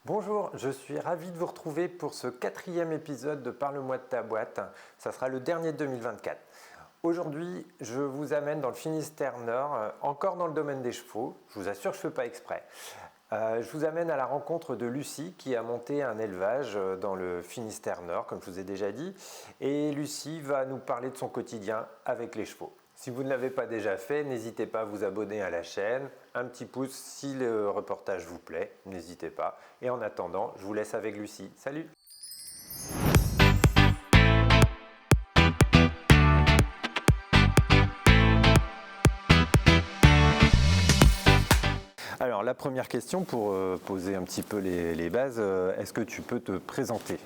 Bonjour, je suis ravi de vous retrouver pour ce 4e épisode de Parle-moi de ta boîte. Ça sera le dernier de 2024. Aujourd'hui, je vous amène dans le Finistère Nord, encore dans le domaine des chevaux. Je vous assure, je ne fais pas exprès. Je vous amène à la rencontre de Lucie qui a monté un élevage dans le Finistère Nord, comme je vous ai déjà dit. Et Lucie va nous parler de son quotidien avec les chevaux. Si vous ne l'avez pas déjà fait, n'hésitez pas à vous abonner à la chaîne. Un petit pouce si le reportage vous plaît, n'hésitez pas. Et en attendant, je vous laisse avec Lucie. Salut! Alors la première question pour poser un petit peu les bases, est-ce que tu peux te présenter?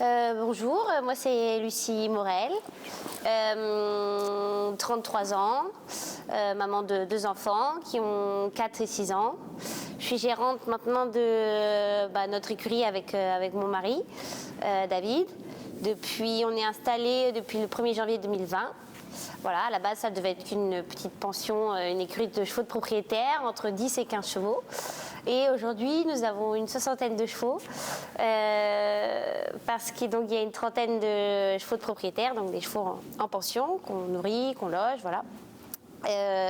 Bonjour, moi c'est Lucie Morel, 33 ans, maman de 2 enfants qui ont 4 et 6 ans. Je suis gérante maintenant de notre écurie avec mon mari, David. On est installé depuis le 1er janvier 2020. Voilà, à la base, ça devait être une petite pension, une écurie de chevaux de propriétaires, entre 10 et 15 chevaux. Et aujourd'hui, nous avons une 60aine de chevaux, parce qu'il y a une 30aine de chevaux de propriétaires, donc des chevaux en pension, qu'on nourrit, qu'on loge, voilà.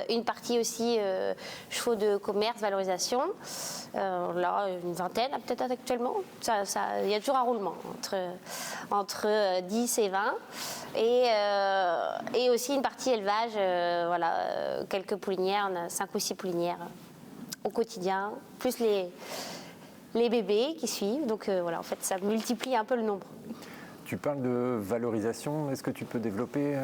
Une partie aussi chevaux de commerce, valorisation. Là, une vingtaine peut-être actuellement. Il y a toujours un roulement entre 10 et 20. Et aussi une partie élevage, quelques poulinières, on a 5 ou 6 poulinières au quotidien, plus les bébés qui suivent. Donc en fait, ça multiplie un peu le nombre. Tu parles de valorisation, est-ce que tu peux développer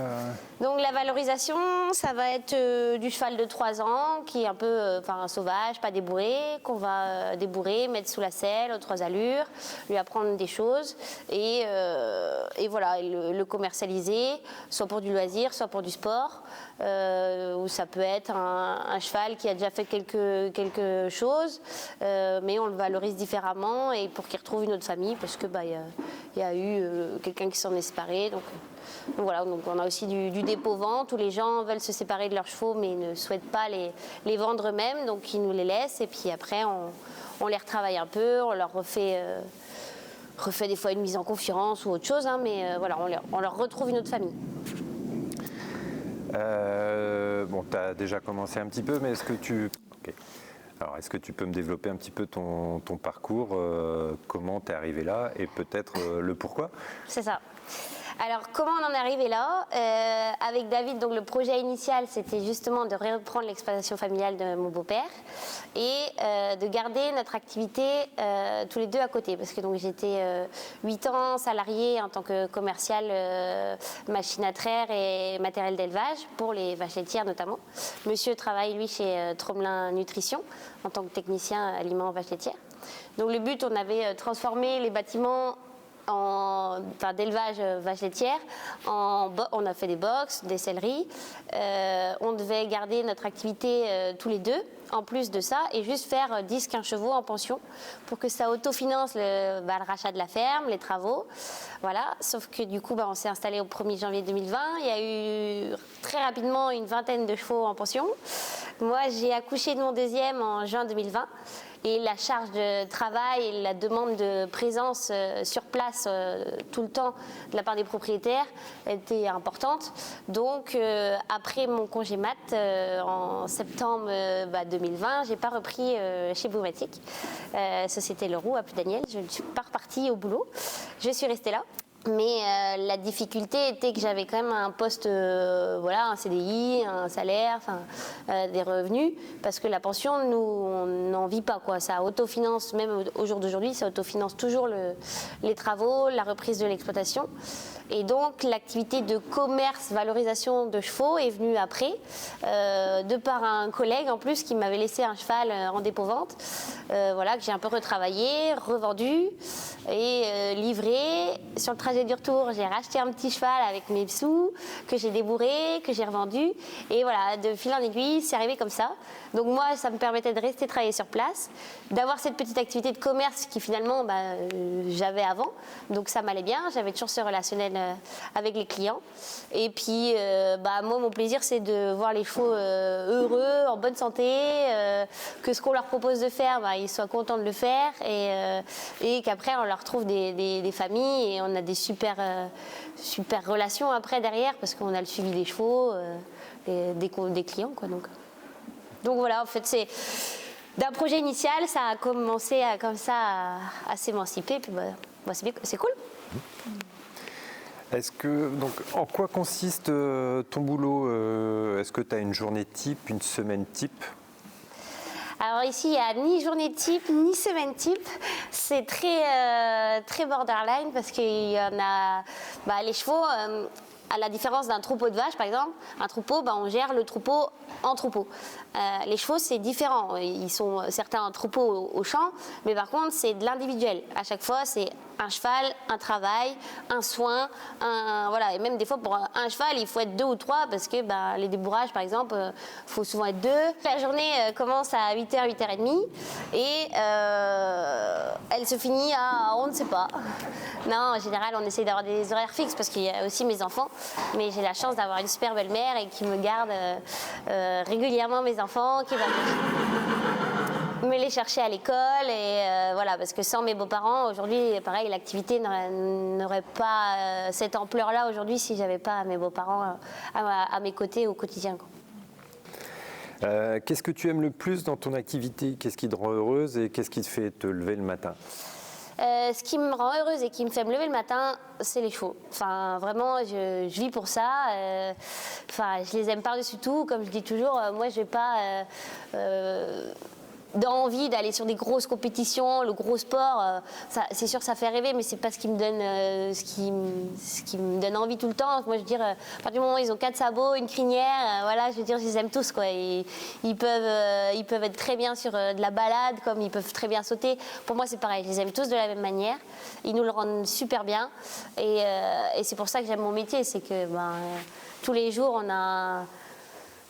Donc la valorisation, ça va être du cheval de 3 ans qui est un peu sauvage, pas débourré, qu'on va débourrer, mettre sous la selle aux 3 allures, lui apprendre des choses et le commercialiser, soit pour du loisir, soit pour du sport, ou ça peut être un cheval qui a déjà fait quelque chose, mais on le valorise différemment et pour qu'il retrouve une autre famille parce que il y a eu quelqu'un qui s'en est séparé. Donc on a aussi du dépôt-vente où les gens veulent se séparer de leurs chevaux mais ne souhaitent pas les vendre eux-mêmes, donc ils nous les laissent et puis après on les retravaille un peu, on leur refait des fois une mise en confiance ou autre chose, mais on leur retrouve une autre famille. Tu as déjà commencé un petit peu, mais est-ce que tu peux me développer un petit peu ton parcours, comment tu es arrivé là et peut-être le pourquoi? C'est ça. Alors, comment on en est arrivé là? Avec David, donc le projet initial, c'était justement de reprendre l'exploitation familiale de mon beau-père et de garder notre activité tous les deux à côté. Parce que j'étais 8 ans salariée en tant que commerciale machine à traire et matériel d'élevage pour les vaches laitières notamment. Monsieur travaille, lui, chez Tromelin Nutrition en tant que technicien aliments vaches laitières. Donc le but, on avait transformé les bâtiments d'élevage vaches laitières. On a fait des box, des selleries. On devait garder notre activité tous les deux, en plus de ça, et juste faire 10-15 chevaux en pension pour que ça autofinance le rachat de la ferme, les travaux. Voilà. Sauf que du coup, on s'est installé au 1er janvier 2020. Il y a eu très rapidement une vingtaine de chevaux en pension. Moi, j'ai accouché de mon deuxième en juin 2020. Et la charge de travail et la demande de présence sur place tout le temps de la part des propriétaires était importante. Donc, après mon congé mat, en septembre 2020, j'ai pas repris chez Boumatic, Société Leroux à Ploudaniel. Je ne suis pas repartie au boulot. Je suis restée là. Mais la difficulté était que j'avais quand même un poste, un CDI, un salaire, des revenus, parce que la pension, nous, on n'en vit pas, quoi. Ça autofinance, même au jour d'aujourd'hui, ça autofinance toujours les travaux, la reprise de l'exploitation. Et donc, l'activité de commerce, valorisation de chevaux est venue après, de par un collègue en plus qui m'avait laissé un cheval en dépôt-vente, que j'ai un peu retravaillé, revendu et livré. Sur le trajet trajet du retour, j'ai racheté un petit cheval avec mes sous, que j'ai débourré, que j'ai revendu. Et voilà, de fil en aiguille, c'est arrivé comme ça. Donc moi, ça me permettait de rester travailler sur place, d'avoir cette petite activité de commerce qui finalement, j'avais avant. Donc ça m'allait bien, j'avais toujours ce relationnel avec les clients. Et puis, moi, mon plaisir, c'est de voir les chevaux heureux, en bonne santé, que ce qu'on leur propose de faire, ils soient contents de le faire. Et qu'après, on leur trouve des familles et on a des super relations après derrière parce qu'on a le suivi des chevaux, des clients, quoi. Donc voilà, en fait, c'est d'un projet initial, ça a commencé comme ça à s'émanciper. Puis c'est cool. En quoi consiste ton boulot? Est-ce que tu as une journée type, une semaine type? Alors ici, il n'y a ni journée type, ni semaine type. C'est très borderline parce qu'il y en a... les chevaux, à la différence d'un troupeau de vaches, par exemple, un troupeau, on gère le troupeau en troupeau. Les chevaux, c'est différent. Ils sont certains en troupeau au champ, mais par contre, c'est de l'individuel. À chaque fois, c'est un cheval, un travail, un soin, voilà. Et même des fois, pour un cheval, il faut être 2 ou 3 parce que les débourrages, par exemple, il faut souvent être 2. La journée commence à 8h, 8h30 et elle se finit à on ne sait pas. Non, en général, on essaye d'avoir des horaires fixes parce qu'il y a aussi mes enfants. Mais j'ai la chance d'avoir une super belle-mère et qui me garde régulièrement mes enfants, qui va me les chercher à l'école. Et voilà, parce que sans mes beaux-parents, aujourd'hui, pareil, l'activité n'aurait pas cette ampleur-là aujourd'hui si j'avais pas mes beaux-parents à mes côtés au quotidien, quoi. Qu'est-ce que tu aimes le plus dans ton activité? Qu'est-ce qui te rend heureuse et qu'est-ce qui te fait te lever le matin? Ce qui me rend heureuse et qui me fait me lever le matin, c'est les chevaux. Enfin, vraiment, je vis pour ça. Je les aime par-dessus tout. Comme je dis toujours, moi, je n'ai pas d'envie d'aller sur des grosses compétitions, le gros sport. C'est sûr, ça fait rêver, mais c'est pas ce qui me donne, ce qui me donne envie tout le temps. Moi, je veux dire, à partir du moment où ils ont 4 sabots, une crinière, voilà, je veux dire, je les aime tous, quoi. Et ils peuvent être très bien sur de la balade, comme ils peuvent très bien sauter. Pour moi, c'est pareil. Je les aime tous de la même manière. Ils nous le rendent super bien. Et c'est pour ça que j'aime mon métier, c'est que tous les jours, on a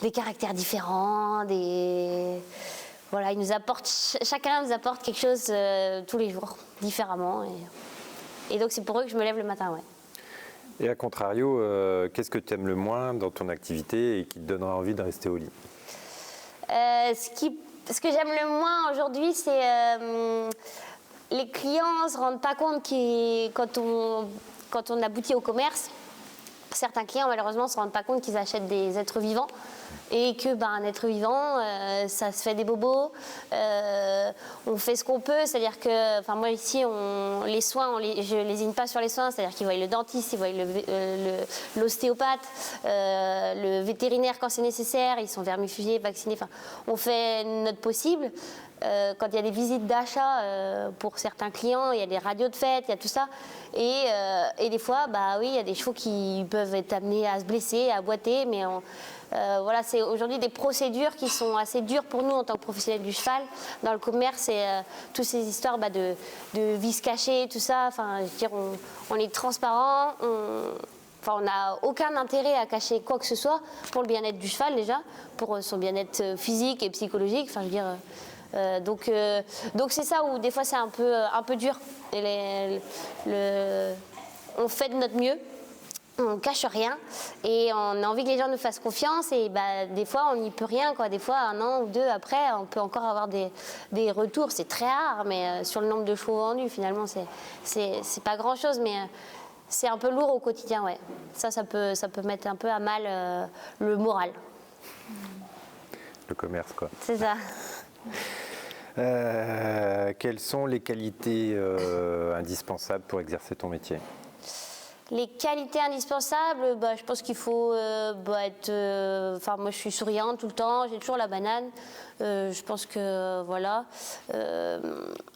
des caractères différents, Voilà, chacun nous apporte quelque chose tous les jours, différemment. Et donc, c'est pour eux que je me lève le matin, ouais. Et à contrario, qu'est-ce que tu aimes le moins dans ton activité et qui te donnera envie de rester au lit? Ce que j'aime le moins aujourd'hui, c'est les clients ne se rendent pas compte quand on aboutit au commerce, certains clients, malheureusement, ne se rendent pas compte qu'ils achètent des êtres vivants. Et que un être vivant, ça se fait des bobos, on fait ce qu'on peut, c'est-à-dire que, moi ici, les soins, je lésine pas sur les soins, c'est-à-dire qu'ils voient le dentiste, ils voient l'ostéopathe, le vétérinaire quand c'est nécessaire, ils sont vermifugés, vaccinés, on fait notre possible. Quand il y a des visites d'achat pour certains clients, il y a des radios de fête, il y a tout ça. Et des fois, oui, il y a des chevaux qui peuvent être amenés à se blesser, à boiter, mais voilà, c'est aujourd'hui des procédures qui sont assez dures pour nous en tant que professionnels du cheval. Dans le commerce, et toutes ces histoires de vis cachées, tout ça, je veux dire, on est transparent, on n'a aucun intérêt à cacher quoi que ce soit pour le bien-être du cheval déjà, pour son bien-être physique et psychologique, je veux dire... Donc c'est ça où des fois c'est un peu dur. On fait de notre mieux, on cache rien et on a envie que les gens nous fassent confiance et des fois on n'y peut rien, quoi. Des fois 1 an ou 2 après on peut encore avoir des retours, c'est très rare, mais sur le nombre de chevaux vendus finalement c'est pas grand chose, mais c'est un peu lourd au quotidien, ouais. Ça peut mettre un peu à mal le moral. Le commerce, quoi. C'est ça. Quelles sont les qualités indispensables pour exercer ton métier? Les qualités indispensables, je pense qu'il faut être... moi, je suis souriante tout le temps, j'ai toujours la banane. Je pense que, voilà.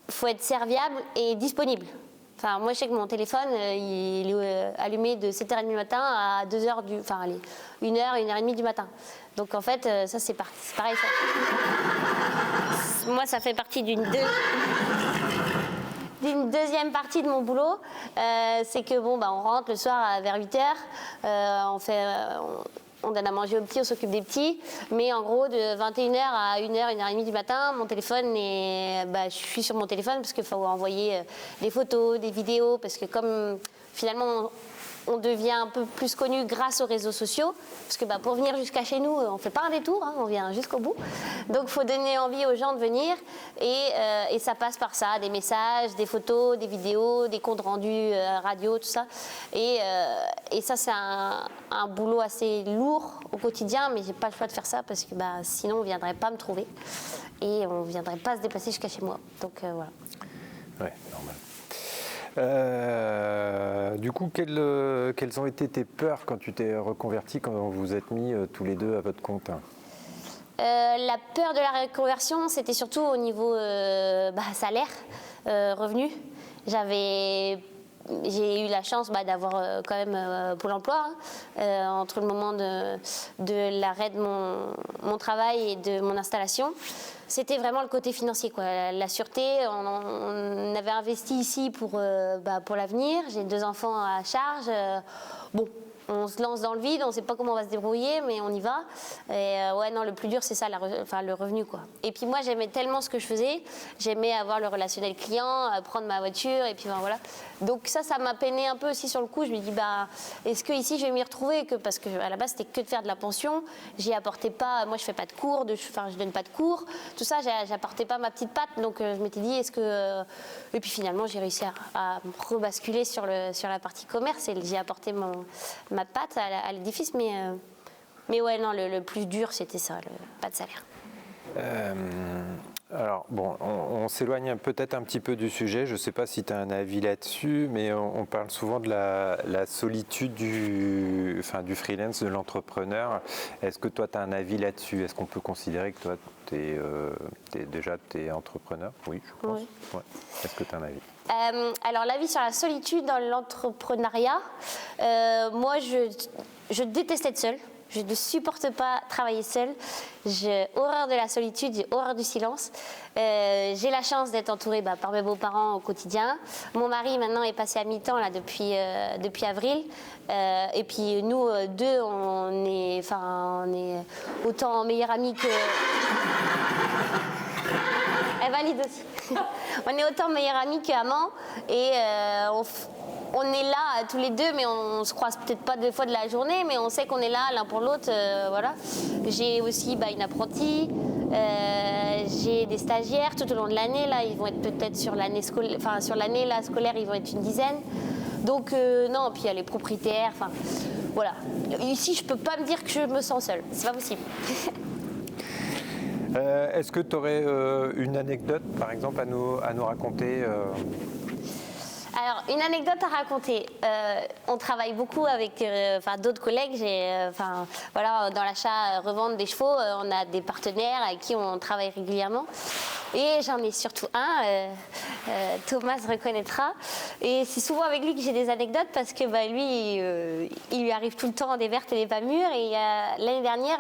Faut être serviable et disponible. Moi, je sais que mon téléphone, il est allumé de 7h30 du matin à 2h 1h, 1h30 du matin. Donc, en fait, ça, c'est pareil. Moi, ça fait partie d'une une deuxième partie de mon boulot, c'est que on rentre le soir vers 8h, on donne à manger aux petits, on s'occupe des petits, mais en gros de 21h à 1h, 1h30 du matin, mon téléphone je suis sur mon téléphone parce qu'il faut envoyer des photos, des vidéos, parce que comme finalement on devient un peu plus connu grâce aux réseaux sociaux, parce que pour venir jusqu'à chez nous, on ne fait pas un détour, on vient jusqu'au bout. Donc il faut donner envie aux gens de venir, et ça passe par ça, des messages, des photos, des vidéos, des comptes rendus radio, tout ça. Et ça, c'est un boulot assez lourd au quotidien, mais j'ai pas le choix de faire ça, parce que sinon on ne viendrait pas me trouver, et on ne viendrait pas se déplacer jusqu'à chez moi. Donc voilà. Ouais, normal. Du coup, quelles ont été tes peurs quand tu t'es reconverti, quand vous vous êtes mis tous les deux à votre compte? La peur de la reconversion, c'était surtout au niveau salaire, revenu. J'ai eu la chance d'avoir quand même Pôle emploi entre le moment de l'arrêt de mon travail et de mon installation. C'était vraiment le côté financier, quoi. La sûreté, on avait investi ici pour l'avenir. J'ai 2 enfants à charge. On se lance dans le vide, on ne sait pas comment on va se débrouiller, mais on y va. Et le plus dur, c'est ça, le revenu, quoi. Et puis moi, j'aimais tellement ce que je faisais. J'aimais avoir le relationnel client, prendre ma voiture, et puis voilà. Donc ça m'a peiné un peu aussi sur le coup. Je me dis, est-ce que ici je vais m'y retrouver, parce qu'à la base, c'était que de faire de la pension. J'y apportais pas, moi je fais pas de cours, je donne pas de cours. Tout ça, j'apportais pas ma petite patte. Donc je m'étais dit, est-ce que... Et puis finalement, j'ai réussi à rebasculer sur la partie commerce, et j'ai apporté ma patte à l'édifice, mais ouais, non, le plus dur, c'était ça, pas de salaire. Alors, on s'éloigne peut-être un petit peu du sujet. Je ne sais pas si tu as un avis là-dessus, mais on parle souvent de la solitude du freelance, de l'entrepreneur. Est-ce que toi, tu as un avis là-dessus? Est-ce qu'on peut considérer que toi, tu es entrepreneur? Oui, je pense. Oui. Ouais. Est-ce que tu as un avis? Alors, l'avis sur la solitude dans l'entrepreneuriat, moi, je déteste être seule. Je ne supporte pas travailler seule. J'ai horreur de la solitude, j'ai horreur du silence. J'ai la chance d'être entourée par mes beaux-parents au quotidien. Mon mari, maintenant, est passé à mi-temps là, depuis avril. Et puis, nous deux, on est autant meilleurs amis que... Elle valide aussi. On est autant meilleurs amis qu'amants. Et on est là tous les deux, mais on se croise peut-être pas 2 fois de la journée, mais on sait qu'on est là l'un pour l'autre. Voilà. J'ai aussi une apprentie, j'ai des stagiaires tout au long de l'année. Là, ils vont être peut-être sur l'année scolaire, ils vont être une dizaine. Donc non, puis il y a les propriétaires. Voilà. Ici, je peux pas me dire que je me sens seule. C'est pas possible. Est-ce que tu aurais une anecdote, par exemple, à nous raconter Alors, une anecdote à raconter. On travaille beaucoup avec d'autres collègues. Dans l'achat-revente des chevaux, on a des partenaires avec qui on travaille régulièrement. Et j'en ai surtout un, Thomas se reconnaîtra. Et c'est souvent avec lui que j'ai des anecdotes parce que il lui arrive tout le temps des vertes et des pas mûres. Et l'année dernière,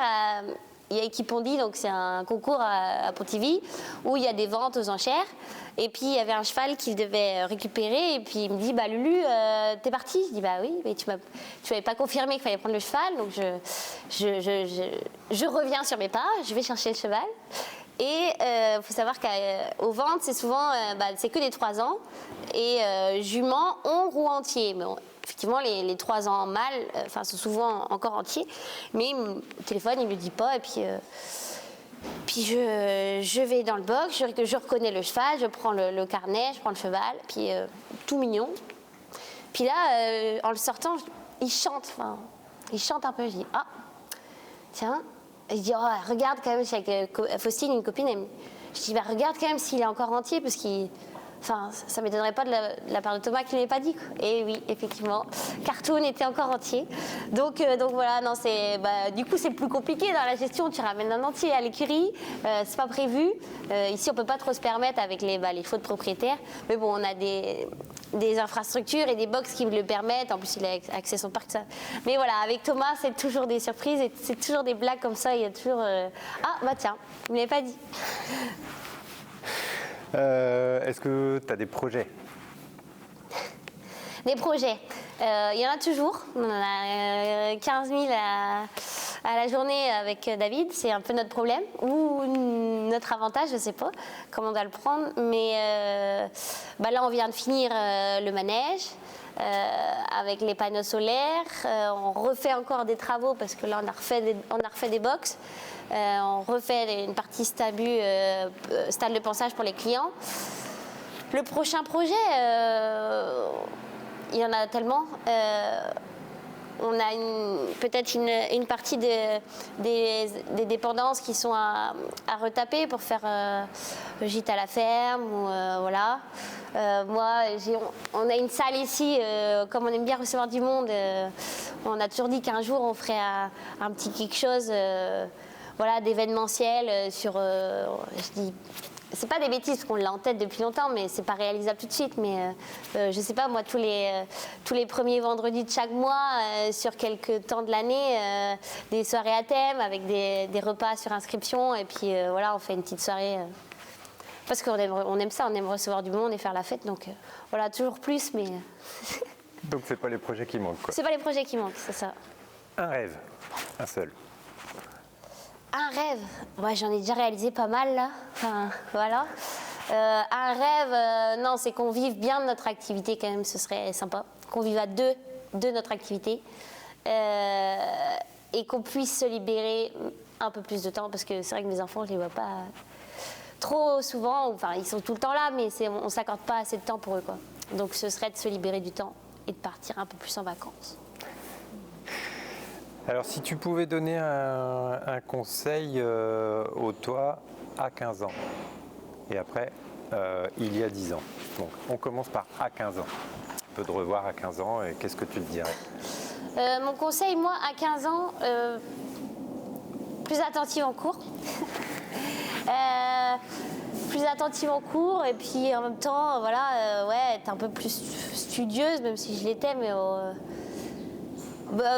il y a Equipondi, donc c'est un concours à Pontivy où il y a des ventes aux enchères. Et puis il y avait un cheval qu'il devait récupérer. Et puis il me dit, Lulu, t'es partie? Je dis, oui, mais tu m'avais pas confirmé qu'il fallait prendre le cheval. Donc je reviens sur mes pas, je vais chercher le cheval. Et il faut savoir qu'aux ventes, c'est souvent, c'est que des 3 ans. Et juments ont roue entier. Mais effectivement, les 3 ans mâles sont souvent encore entiers. Mais le téléphone, il ne me le dit pas. Et puis je vais dans le box, je reconnais le cheval, je prends le carnet, je prends le cheval. Puis tout mignon. Puis là, en le sortant, il chante. Il chante un peu. Je dis, tiens. Je dis, regarde quand même, avec Faustine, une copine, je dis, regarde quand même s'il est encore entier, parce ça ne m'étonnerait pas de la part de Thomas qu'il ne l'ait pas dit. Et oui, effectivement, Cartoon était encore entier. Donc voilà, non, du coup, c'est plus compliqué dans la gestion. Tu ramènes un entier à l'écurie, c'est pas prévu. Ici, on ne peut pas trop se permettre avec les chevaux de propriétaire. Mais bon, on a des infrastructures et des box qui le permettent. En plus, il a accès à son parc. Ça. Mais voilà, avec Thomas, c'est toujours des surprises et c'est toujours des blagues comme ça. Il y a toujours tiens, il ne me l'avait pas dit. Est-ce que tu as des projets Des projets. Il y en a toujours. On en a 15 000 à la journée avec David. C'est un peu notre problème. Ou notre avantage, je ne sais pas comment on doit le prendre. Mais là, on vient de finir le manège. Avec les panneaux solaires, on refait encore des travaux parce que là on a refait des box, on refait une partie stade de pansage pour les clients. Le prochain projet, il y en a tellement. On a peut-être une partie des dépendances qui sont à retaper pour faire le gîte à la ferme ou voilà. On a une salle ici, comme on aime bien recevoir du monde, on a toujours dit qu'un jour on ferait un petit quelque chose d'événementiel sur, je dis, c'est pas des bêtises parce qu'on l'a en tête depuis longtemps, mais c'est pas réalisable tout de suite. Mais je sais pas, moi, tous les premiers vendredis de chaque mois, sur quelques temps de l'année, des soirées à thème avec des repas sur inscription. Et puis on fait une petite soirée. Parce qu'on aime ça, on aime recevoir du monde et faire la fête. Donc toujours plus, mais. Donc c'est pas les projets qui manquent, quoi. C'est pas les projets qui manquent, c'est ça. Un rêve, un seul. Un rêve, j'en ai déjà réalisé pas mal là. Enfin, voilà. Un rêve, non, c'est qu'on vive bien de notre activité quand même, ce serait sympa. Qu'on vive à deux de notre activité et qu'on puisse se libérer un peu plus de temps parce que c'est vrai que mes enfants, je les vois pas trop souvent. Enfin, ils sont tout le temps là, mais on s'accorde pas assez de temps pour eux, quoi. Donc, ce serait de se libérer du temps et de partir un peu plus en vacances. Alors, si tu pouvais donner un conseil au toi à 15 ans, et après, il y a 10 ans. Donc, on commence par à 15 ans. Un peu de revoir à 15 ans, et qu'est-ce que tu te dirais ? Mon conseil, moi, à 15 ans, plus attentive en cours. Plus attentive en cours, et puis en même temps, être un peu plus studieuse, même si je l'étais, mais...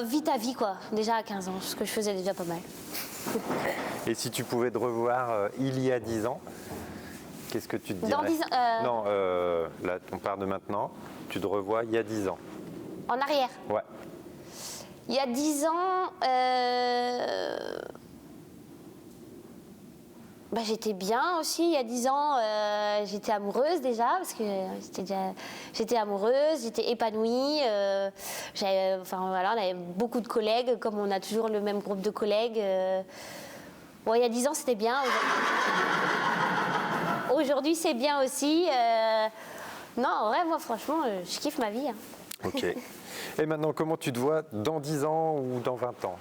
vis ta vie, quoi, déjà à 15 ans, ce que je faisais déjà pas mal. Et si tu pouvais te revoir il y a 10 ans, qu'est-ce que tu te dirais ? Dans 10 ans Non, là, on part de maintenant, tu te revois il y a 10 ans. En arrière ? Ouais. Il y a 10 ans, j'étais bien aussi. Il y a 10 ans, j'étais amoureuse déjà, parce que j'étais amoureuse, j'étais épanouie. On avait beaucoup de collègues, comme on a toujours le même groupe de collègues. Il y a 10 ans, c'était bien. Aujourd'hui, c'est bien aussi. Non, en vrai, moi, franchement, je kiffe ma vie. Hein. Ok. Et maintenant, comment tu te vois dans 10 ans ou dans 20 ans ?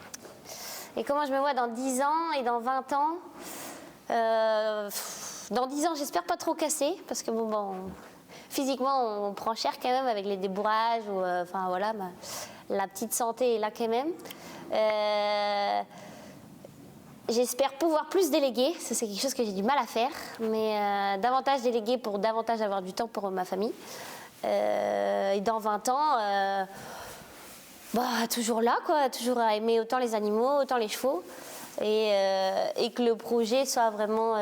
Et comment je me vois dans 10 ans et dans 20 ans ? Dans 10 ans, j'espère pas trop casser, parce que physiquement, on prend cher quand même avec les débourrages, ou la petite santé est là quand même. J'espère pouvoir plus déléguer, ça c'est quelque chose que j'ai du mal à faire, mais davantage déléguer pour davantage avoir du temps pour ma famille. Et dans 20 ans, toujours là, quoi, toujours à aimer autant les animaux, autant les chevaux. Et que le projet soit vraiment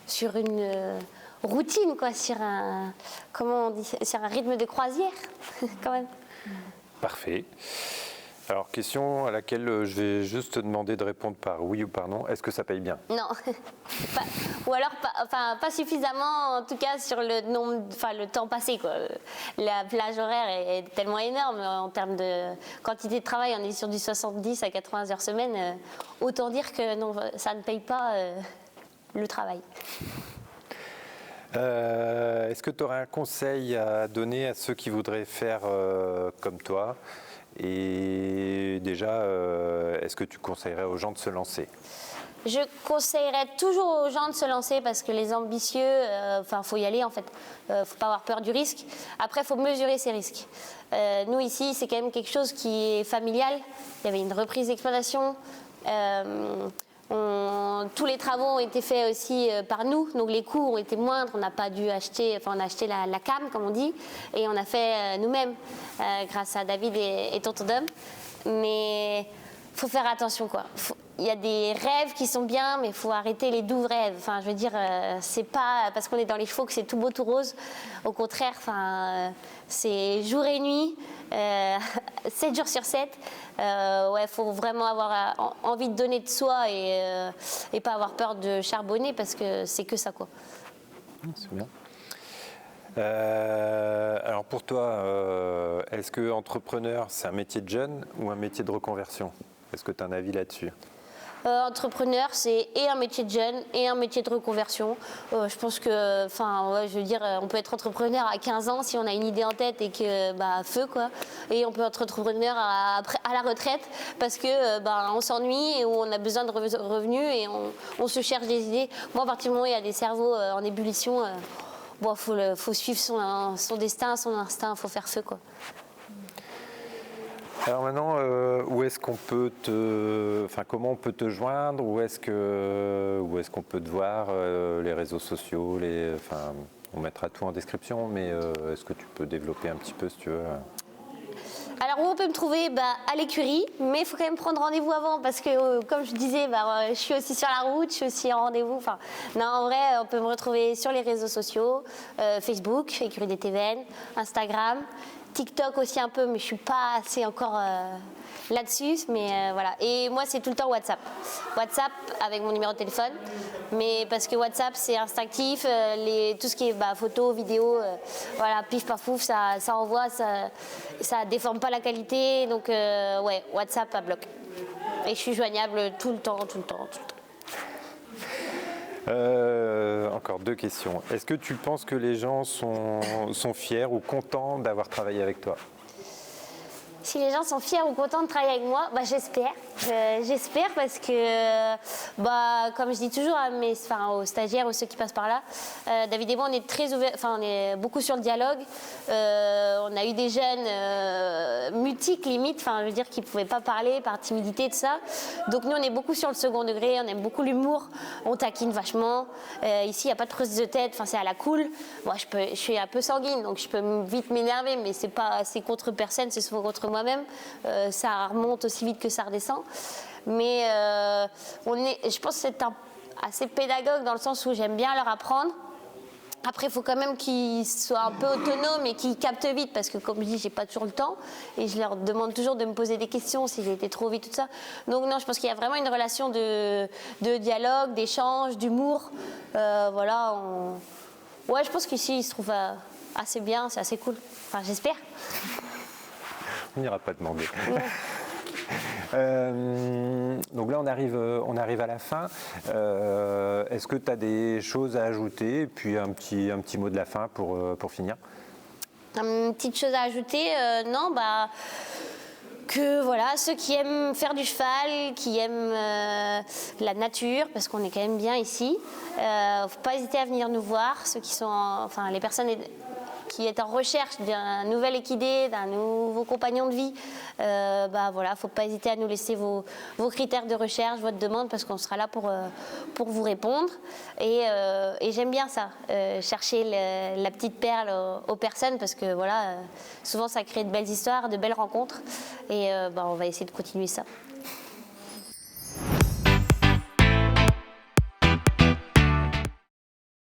sur une routine, quoi, sur un rythme de croisière, quand même. Parfait. Alors, question à laquelle je vais juste te demander de répondre par oui ou par non. Est-ce que ça paye bien ? Non. Ou alors pas suffisamment, en tout cas, sur le temps passé, quoi. La plage horaire est tellement énorme en termes de quantité de travail. On est sur du 70 à 80 heures semaine. Autant dire que non, ça ne paye pas le travail. Est-ce que tu aurais un conseil à donner à ceux qui voudraient faire comme toi ? Et déjà, est-ce que tu conseillerais aux gens de se lancer ? Je conseillerais toujours aux gens de se lancer parce que les ambitieux, faut y aller en fait. Faut pas avoir peur du risque. Après, il faut mesurer ses risques. Nous ici, c'est quand même quelque chose qui est familial. Il y avait une reprise d'exploitation. Tous les travaux ont été faits aussi par nous, donc les coûts ont été moindres. On n'a pas dû acheter, on a acheté la cam, comme on dit, et on a fait nous-mêmes, grâce à David et Tonton Dom. Mais faut faire attention, quoi. il y a des rêves qui sont bien, mais il faut arrêter les doux rêves. Enfin, je veux dire, c'est pas parce qu'on est dans les chevaux que c'est tout beau, tout rose. Au contraire, c'est jour et nuit, 7 jours sur 7. Ouais, faut vraiment avoir envie de donner de soi et pas avoir peur de charbonner parce que c'est que ça, quoi. C'est bien. Alors pour toi, est-ce que entrepreneur, c'est un métier de jeune ou un métier de reconversion? Est-ce que tu as un avis là-dessus? Entrepreneur, c'est et un métier de jeune et un métier de reconversion. Je pense que, je veux dire, on peut être entrepreneur à 15 ans si on a une idée en tête et que, feu, quoi. Et on peut être entrepreneur à la retraite parce que, on s'ennuie et on a besoin de revenus et on se cherche des idées. Moi, à partir du moment où il y a des cerveaux en ébullition, faut suivre son destin, son instinct, il faut faire feu, quoi. Alors maintenant, où est-ce qu'on peut comment on peut te joindre? Où est-ce qu'on peut te voir? Les réseaux sociaux, on mettra tout en description, mais est-ce que tu peux développer un petit peu si tu veux? Alors, où on peut me trouver? À l'écurie, mais il faut quand même prendre rendez-vous avant parce que, comme je disais, je suis aussi sur la route, je suis aussi en rendez-vous. Non, en vrai, on peut me retrouver sur les réseaux sociaux, Facebook, Écurie des Tévennes, Instagram, TikTok aussi un peu, mais je suis pas assez encore là-dessus. Mais voilà. Et moi, c'est tout le temps WhatsApp. WhatsApp avec mon numéro de téléphone, mais parce que WhatsApp, c'est instinctif. Tout ce qui est photo, vidéo, voilà, pif paf pouf, ça envoie, ça déforme pas la qualité. Donc, ouais, WhatsApp à bloc. Et je suis joignable tout le temps. Encore 2 questions. Est-ce que tu penses que les gens sont fiers ou contents d'avoir travaillé avec toi? Si les gens sont fiers ou contents de travailler avec moi, j'espère. J'espère parce que, comme je dis toujours aux stagiaires ou ceux qui passent par là, David et moi, on est très ouverts, on est beaucoup sur le dialogue. On a eu des jeunes mutiques limite, je veux dire, qui ne pouvaient pas parler par timidité, tout ça. Donc nous, on est beaucoup sur le second degré, on aime beaucoup l'humour, on taquine vachement. Ici, il n'y a pas de prise de tête, c'est à la cool. Moi, je suis un peu sanguine, donc je peux vite m'énerver, mais c'est contre personne, c'est souvent contre moi-même. Ça remonte aussi vite que ça redescend. Mais je pense que c'est assez pédagogue dans le sens où j'aime bien leur apprendre. Après, il faut quand même qu'ils soient un peu autonomes et qu'ils captent vite parce que, comme je dis, j'ai pas toujours le temps et je leur demande toujours de me poser des questions si j'ai été trop vite, tout ça. Donc non, je pense qu'il y a vraiment une relation de dialogue, d'échange, d'humour. Voilà. Ouais, je pense qu'ici, ils se trouvent assez bien, c'est assez cool. J'espère. On n'ira pas demander. Donc là, on arrive à la fin. Est-ce que tu as des choses à ajouter et puis un petit mot de la fin pour finir? Une petite chose à ajouter, non, que voilà, ceux qui aiment faire du cheval, qui aiment la nature, parce qu'on est quand même bien ici, faut pas hésiter à venir nous voir. Ceux qui sont, les personnes qui est en recherche d'un nouvel équidé, d'un nouveau compagnon de vie, voilà, faut pas hésiter à nous laisser vos critères de recherche, votre demande, parce qu'on sera là pour vous répondre. Et j'aime bien ça, chercher la petite perle aux personnes, parce que voilà, souvent ça crée de belles histoires, de belles rencontres, et on va essayer de continuer ça.